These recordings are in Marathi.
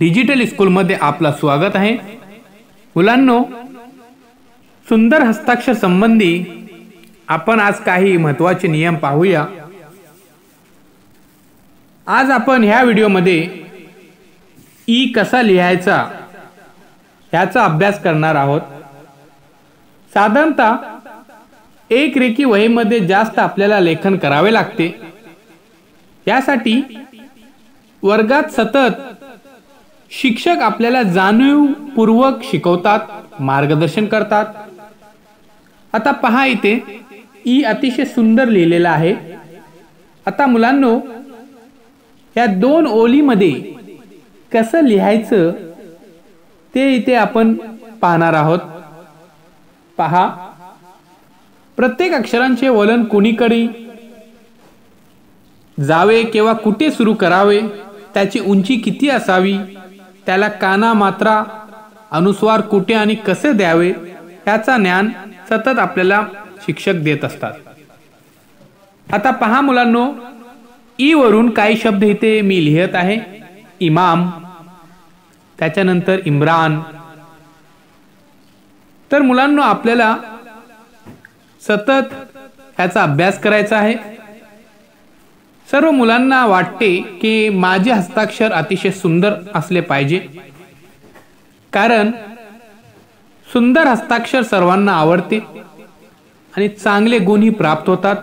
डिजिटल स्कूलमध्ये आपलं स्वागत आहे। मुलांनो, सुंदर हस्ताक्षर संबंधी आपण आज काही महत्त्वाचे नियम पाहूया। आज आपण ह्या व्हिडिओमध्ये ई कसा लिहायचा याचा अभ्यास करणार आहोत। साधारणतः एक रेखी वहीमध्ये जास्त आपल्याला लेखन करावे लागते। यासाठी वर्गात सतत शिक्षक आपल्याला जाणीवपूर्वक शिकवतात, मार्गदर्शन करतात। आता पहा, इथे ई अतिशय सुंदर लिहिलेला आहे। आता मुलांनो, या दोन ओळीमध्ये कसं लिहायचं ते इथे आपण पाहणार आहोत। पहा, प्रत्येक अक्षरांचे वलन कोणीकडे जावे किंवा कुठे सुरू करावे, त्याची उंची किती असावी, त्याला काना, मात्रा, अनुस्वार कुठे आणि कसे द्यावे याचा ज्ञान सतत आपल्याला शिक्षक देत असतात। आता पहा मुलांनो, ई वरून काही शब्द इथे मी लिहित आहे। इमाम, त्याच्यानंतर इम्रान। तर मुलांनो, आपल्याला सतत याचा अभ्यास करायचा आहे। सर्व मुलांना वाटते की माझे हस्ताक्षर अतिशय सुंदर असले पाहिजे, कारण सुंदर हस्ताक्षर सर्वांना आवडते आणि चांगले गुणही प्राप्त होतात।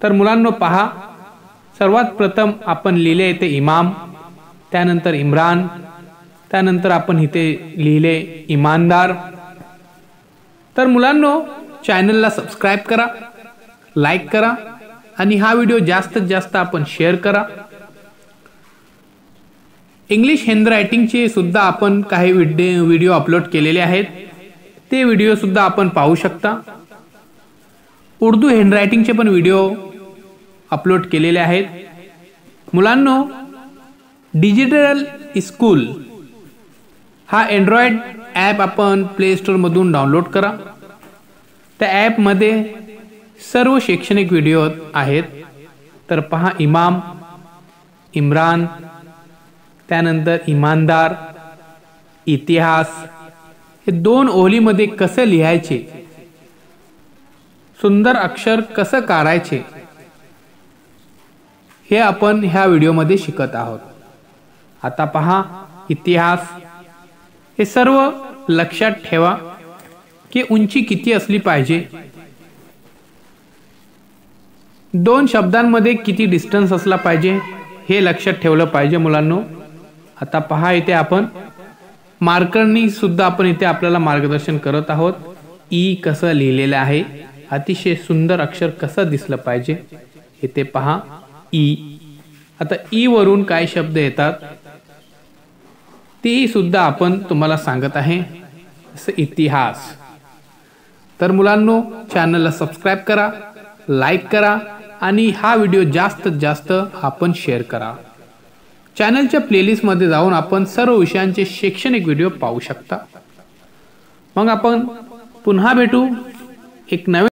तर मुलांनो पहा, सर्वात प्रथम आपण लिहिले इथे इमाम, त्यानंतर इम्रान, त्यानंतर आपण इथे लिहिले इमानदार। तर मुलांनो, चॅनलला सबस्क्राइब करा, लाईक करा आणि हा व्हिडिओ जास्तीत जास्त आपण शेअर करा। इंग्लिश हँडरायटिंगचे सुद्धा आपण काही व्हिडिओ अपलोड केलेले आहेत, ते व्हिडिओ सुद्धा आपण पाहू शकता। उर्दू हँडरायटिंगचे पण व्हिडिओ अपलोड केलेले आहेत। मुलांनो, डिजिटल स्कूल हा अँड्रॉइड ॲप आपण प्ले स्टोर मधून डाउनलोड करा। त्या ॲप मध्ये सर्व शैक्षणिक व्हिडिओ आहेत। तर पहा, इमाम, इम्रान, त्यानंतर इमानदार, इतिहास, हे दोन ओळीमध्ये कसे लिहायचे, सुंदर अक्षर कसं काढायचे हे आपण ह्या व्हिडिओमध्ये शिकत आहोत। आता पहा, इतिहास, हे सर्व लक्षात ठेवा की उंची किती असली पाहिजे, दोन शब्दांमध्ये किती डिस्टन्स असला पाहिजे हे लक्षात ठेवलं पाहिजे मुलांनो। आता पहा, इथे आपण मार्करनी सुद्धा आपण इथे आपल्याला मार्गदर्शन करत आहोत। ई कसं लिहिलेलं आहे, अतिशय सुंदर अक्षर कसं दिसलं पाहिजे, इथे पहा ई। आता ई वरून काय शब्द येतात ते सुद्धा आपण तुम्हाला सांगत आहे, जसं इतिहास। तर मुलांनो, चॅनलला सबस्क्राइब करा, लाईक करा आणि हा व्हिडिओ जास्तीत जास्त आपण शेअर करा। चॅनलच्या प्लेलिस्ट मध्ये जाऊन आपण सर्व विषयांचे शैक्षणिक व्हिडिओ पाहू शकता। मग आपण पुन्हा भेटू एक नवीन